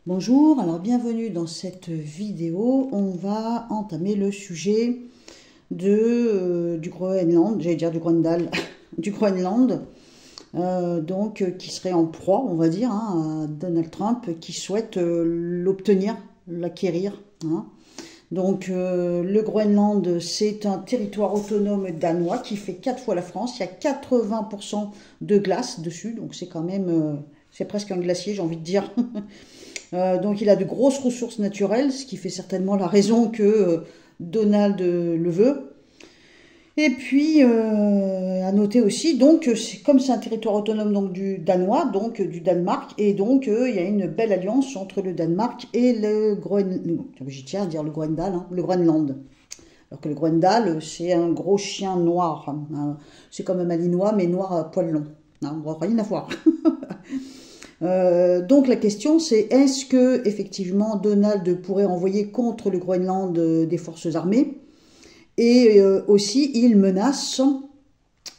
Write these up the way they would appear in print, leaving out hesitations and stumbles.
Bonjour, alors bienvenue dans cette vidéo. On va entamer le sujet du Groenland, j'allais dire du Groenland, du Groenland, qui serait en proie, on va dire, à Donald Trump qui souhaite l'obtenir, l'acquérir. Donc le Groenland, c'est un territoire autonome danois qui fait 4 fois la France. Il y a 80% de glace dessus, donc c'est quand même, c'est presque un glacier, j'ai envie de dire. Donc il a de grosses ressources naturelles, ce qui fait certainement la raison que Donald le veut. Et puis à noter aussi, donc comme c'est un territoire autonome donc du danois, donc du Danemark, et donc il y a une belle alliance entre le Danemark et le Groenland. J'y tiens à dire le Groenland, le Groenland. Alors que le Groenland, c'est un gros chien noir. C'est comme un malinois, mais noir à poil long. Rien à voir. Donc la question c'est, est-ce que effectivement Donald pourrait envoyer contre le Groenland des forces armées, et aussi il menace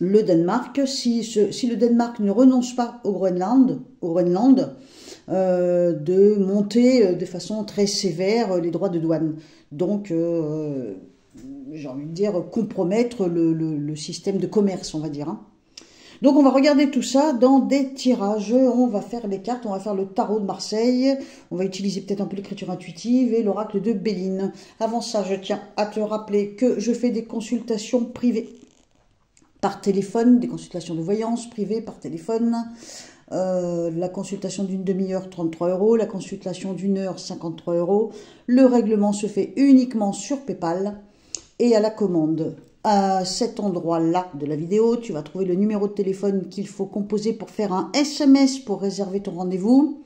le Danemark si le Danemark ne renonce pas au Groenland, de monter de façon très sévère les droits de douane. Donc j'ai envie de dire compromettre le système de commerce, on va dire. Donc on va regarder tout ça dans des tirages, on va faire les cartes, on va faire le tarot de Marseille, on va utiliser peut-être un peu l'écriture intuitive et l'oracle de Béline. Avant ça, je tiens à te rappeler que je fais des consultations privées par téléphone, des consultations de voyance privées par téléphone. La consultation d'une demi-heure, 33 €, la consultation d'une heure, 53 €. Le règlement se fait uniquement sur PayPal et à la commande. À cet endroit-là de la vidéo, tu vas trouver le numéro de téléphone qu'il faut composer pour faire un SMS pour réserver ton rendez-vous.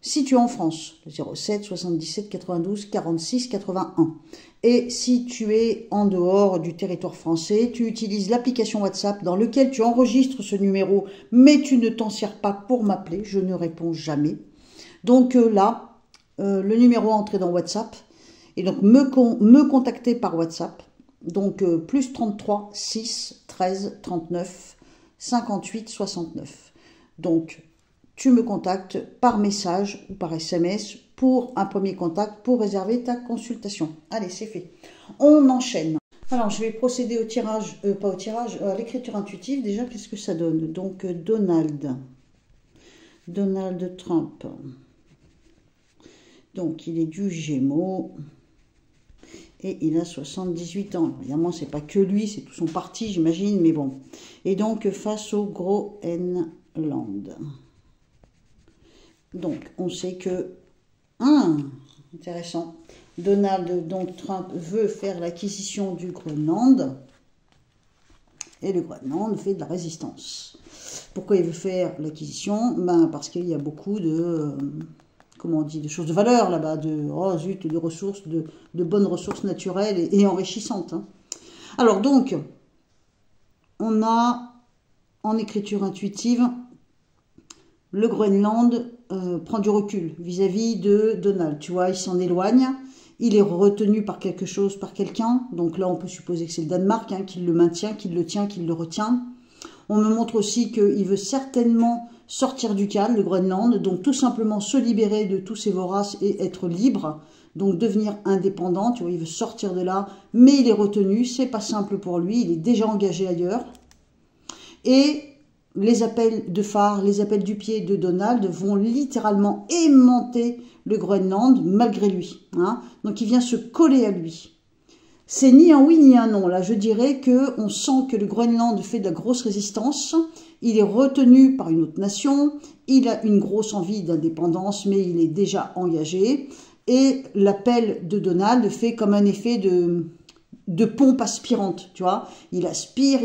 Si tu es en France, le 07 77 92 46 81. Et si tu es en dehors du territoire français, tu utilises l'application WhatsApp dans laquelle tu enregistres ce numéro, mais tu ne t'en sers pas pour m'appeler, je ne réponds jamais. Donc là, le numéro entré dans WhatsApp, et donc me contacter par WhatsApp. Donc plus 33 6 13 39 58 69. Donc tu me contactes par message ou par SMS pour un premier contact pour réserver ta consultation. Allez, c'est fait. On enchaîne. Alors je vais procéder au tirage, pas au tirage, à l'écriture intuitive. Déjà, qu'est-ce que ça donne? Donc Donald Trump. Donc il est du Gémeaux. Et il a 78 ans. Évidemment, c'est pas que lui, c'est tout son parti, j'imagine, mais bon. Et donc, face au Groenland. Donc, on sait que... intéressant. Donald, donc Trump, veut faire l'acquisition du Groenland. Et le Groenland fait de la résistance. Pourquoi il veut faire l'acquisition? Parce qu'il y a beaucoup de... comment on dit, de choses de valeur là-bas, de ressources, de bonnes ressources naturelles et enrichissantes. Alors donc, on a en écriture intuitive, le Groenland prend du recul vis-à-vis de Donald. Tu vois, il s'en éloigne, il est retenu par quelque chose, par quelqu'un. Donc là, on peut supposer que c'est le Danemark qui le maintient, qui le tient, qui le retient. On me montre aussi qu'il veut certainement sortir du calme, le Groenland, donc tout simplement se libérer de tous ces voraces et être libre, donc devenir indépendant, tu vois, il veut sortir de là, mais il est retenu, c'est pas simple pour lui, il est déjà engagé ailleurs. Et les appels de phare, les appels du pied de Donald vont littéralement aimanter le Groenland malgré lui. Donc il vient se coller à lui. C'est ni un oui ni un non. Là, je dirais qu'on sent que le Groenland fait de la grosse résistance. Il est retenu par une autre nation. Il a une grosse envie d'indépendance, mais il est déjà engagé. Et l'appel de Donald fait comme un effet de pompe aspirante, tu vois. Il aspire,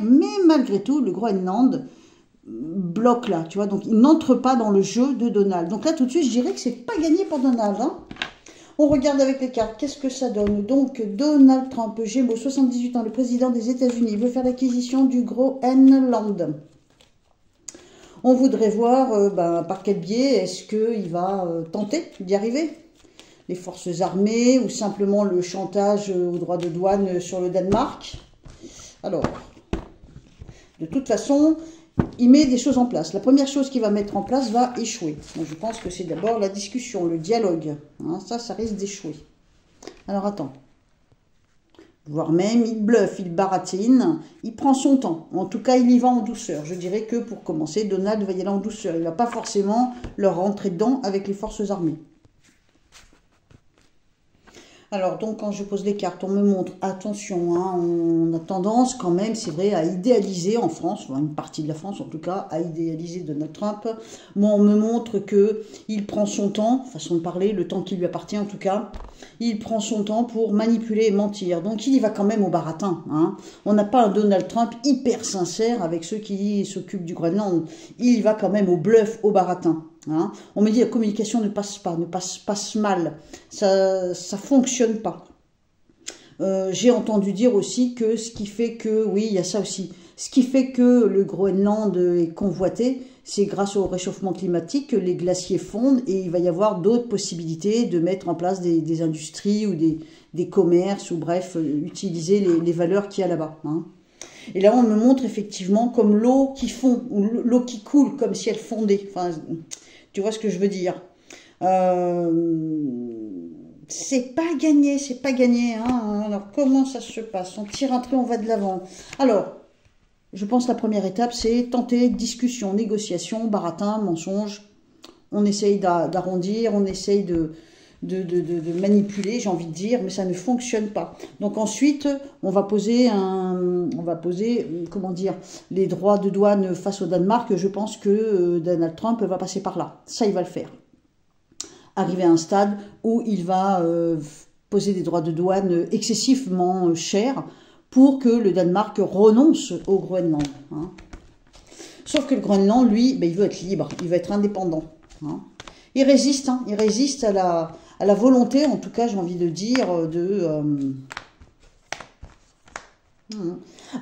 mais malgré tout, le Groenland bloque là, tu vois. Donc, il n'entre pas dans le jeu de Donald. Donc là, tout de suite, je dirais que c'est pas gagné pour Donald, On regarde avec les cartes, qu'est-ce que ça donne? Donc, Donald Trump, Gémeaux, 78 ans, le président des États-Unis, veut faire l'acquisition du Groenland. On voudrait voir par quel biais est-ce qu'il va tenter d'y arriver. Les forces armées ou simplement le chantage au droit de douane sur le Danemark. Alors, De toute façon, il met des choses en place. La première chose qu'il va mettre en place va échouer. Donc, je pense que c'est d'abord la discussion, le dialogue. Hein, ça risque d'échouer. Alors, attends. Voire même, il bluffe, il baratine, il prend son temps. En tout cas, il y va en douceur. Je dirais que pour commencer, Donald va y aller en douceur. Il ne va pas forcément leur rentrer dedans avec les forces armées. Alors, donc, quand je pose les cartes, on me montre, attention, hein, on a tendance quand même, c'est vrai, à idéaliser en France, une partie de la France en tout cas, à idéaliser Donald Trump. Moi, on me montre qu'il prend son temps, façon de parler, le temps qui lui appartient en tout cas, il prend son temps pour manipuler et mentir. Donc, il y va quand même au baratin. Hein. On n'a pas un Donald Trump hyper sincère avec ceux qui s'occupent du Groenland. Il y va quand même au bluff, au baratin. Hein. On me dit que la communication ne passe pas, passe mal, ça fonctionne pas. J'ai entendu dire aussi que ce qui fait que, oui, il y a ça aussi, ce qui fait que le Groenland est convoité, c'est grâce au réchauffement climatique que les glaciers fondent et il va y avoir d'autres possibilités de mettre en place des industries ou des commerces ou bref, utiliser les valeurs qu'il y a là-bas. Hein. Et là, on me montre effectivement comme l'eau qui fond, ou l'eau qui coule, comme si elle fondait. Enfin, tu vois ce que je veux dire. C'est pas gagné. Hein. Alors, comment ça se passe? On tire un trait, on va de l'avant. Alors, je pense que la première étape, c'est tenter discussion, négociation, baratin, mensonge. On essaye d'arrondir, on essaye de manipuler, j'ai envie de dire, mais ça ne fonctionne pas. Donc ensuite, on va poser, comment dire, les droits de douane face au Danemark. Je pense que Donald Trump va passer par là. Ça, il va le faire. Arriver à un stade où il va poser des droits de douane excessivement chers pour que le Danemark renonce au Groenland. Hein. Sauf que le Groenland, lui, ben, il veut être libre, il veut être indépendant. Hein. Il résiste à la volonté, en tout cas, j'ai envie de dire,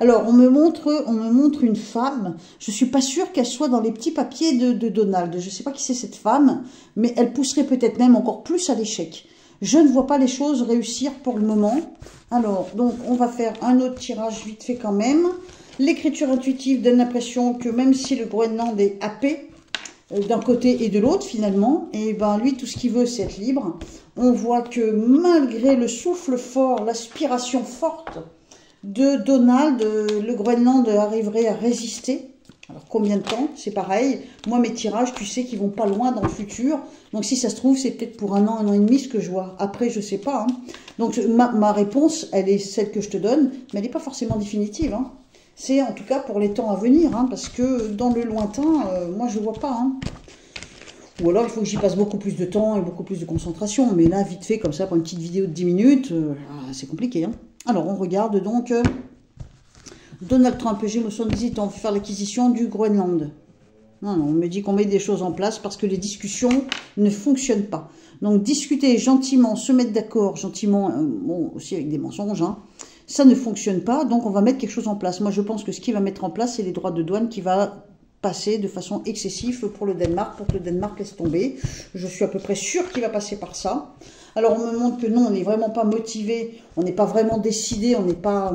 Alors, on me montre une femme. Je suis pas sûre qu'elle soit dans les petits papiers de Donald. Je ne sais pas qui c'est cette femme, mais elle pousserait peut-être même encore plus à l'échec. Je ne vois pas les choses réussir pour le moment. Alors, donc, on va faire un autre tirage vite fait quand même. L'écriture intuitive donne l'impression que même si le Groenland est happé, d'un côté et de l'autre finalement, et ben lui tout ce qu'il veut c'est être libre. On voit que malgré le souffle fort, l'aspiration forte de Donald, le Groenland arriverait à résister. Alors combien de temps? C'est pareil, moi mes tirages tu sais qu'ils vont pas loin dans le futur, donc si ça se trouve c'est peut-être pour un an et demi ce que je vois, après je sais pas. Hein. Donc ma réponse elle est celle que je te donne, mais elle n'est pas forcément définitive. Hein. C'est en tout cas pour les temps à venir, hein, parce que dans le lointain, moi je ne vois pas. Hein. Ou alors il faut que j'y passe beaucoup plus de temps et beaucoup plus de concentration. Mais là, vite fait, comme ça, pour une petite vidéo de 10 minutes, c'est compliqué. Hein. Alors on regarde donc Donald Trump, Gémeaux 78 ans, faire l'acquisition du Groenland. Non, on me dit qu'on met des choses en place parce que les discussions ne fonctionnent pas. Donc discuter gentiment, se mettre d'accord gentiment, bon, aussi avec des mensonges, hein. Ça ne fonctionne pas, donc on va mettre quelque chose en place. Moi, je pense que ce qu'il va mettre en place, c'est les droits de douane qui va passer de façon excessive pour le Danemark, pour que le Danemark laisse tomber. Je suis à peu près sûre qu'il va passer par ça. Alors, on me montre que non, on n'est vraiment pas motivé, on n'est pas vraiment décidé, on n'est pas...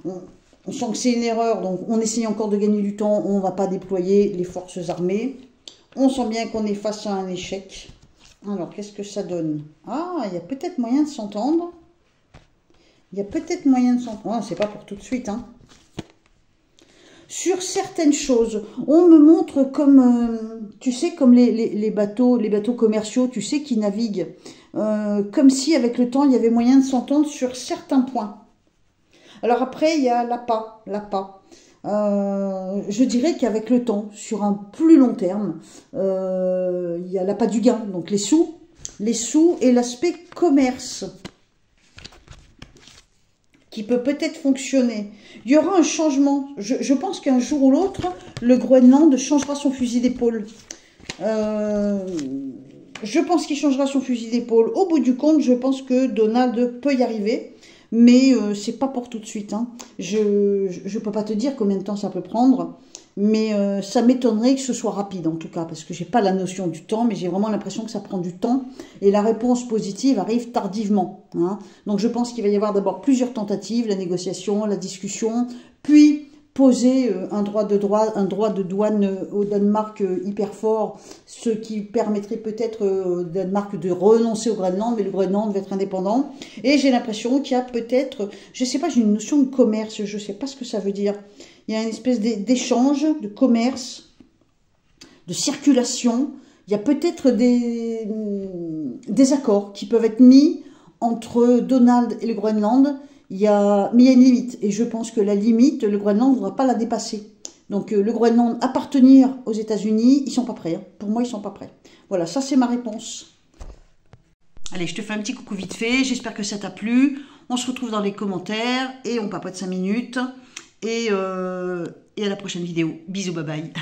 On sent que c'est une erreur, donc on essaye encore de gagner du temps, on ne va pas déployer les forces armées. On sent bien qu'on est face à un échec. Alors, qu'est-ce que ça donne? Ah, il y a peut-être moyen de s'entendre. Il y a peut-être moyen de s'entendre. C'est pas pour tout de suite. Hein. Sur certaines choses, on me montre comme, tu sais, comme les bateaux commerciaux, tu sais, qui naviguent. Comme si, avec le temps, il y avait moyen de s'entendre sur certains points. Alors après, il y a l'appât. Je dirais qu'avec le temps, sur un plus long terme, il y a l'appât du gain. Donc les sous et l'aspect commerce. Qui peut peut-être fonctionner. Il y aura un changement. Je pense qu'un jour ou l'autre, le Groenland changera son fusil d'épaule. Je pense qu'il changera son fusil d'épaule. Au bout du compte, je pense que Donald peut y arriver. Mais c'est pas pour tout de suite. Hein. Je peux pas te dire combien de temps ça peut prendre. Mais ça m'étonnerait que ce soit rapide en tout cas. Parce que j'ai pas la notion du temps. Mais j'ai vraiment l'impression que ça prend du temps. Et la réponse positive arrive tardivement. Hein. Donc je pense qu'il va y avoir d'abord plusieurs tentatives. La négociation, la discussion. Puis poser un droit de douane au Danemark hyper fort, ce qui permettrait peut-être au Danemark de renoncer au Groenland, mais le Groenland va être indépendant. Et j'ai l'impression qu'il y a peut-être, je sais pas, j'ai une notion de commerce, je sais pas ce que ça veut dire. Il y a une espèce d'échange, de commerce, de circulation. Il y a peut-être des accords qui peuvent être mis entre Donald et le Groenland. Mais il y a une limite. Et je pense que la limite, le Groenland ne voudra pas la dépasser. Donc le Groenland appartenir aux États-Unis, ils sont pas prêts. Hein. Pour moi, ils sont pas prêts. Voilà, ça c'est ma réponse. Allez, je te fais un petit coucou vite fait. J'espère que ça t'a plu. On se retrouve dans les commentaires et on papote 5 minutes. Et à la prochaine vidéo. Bisous, bye bye.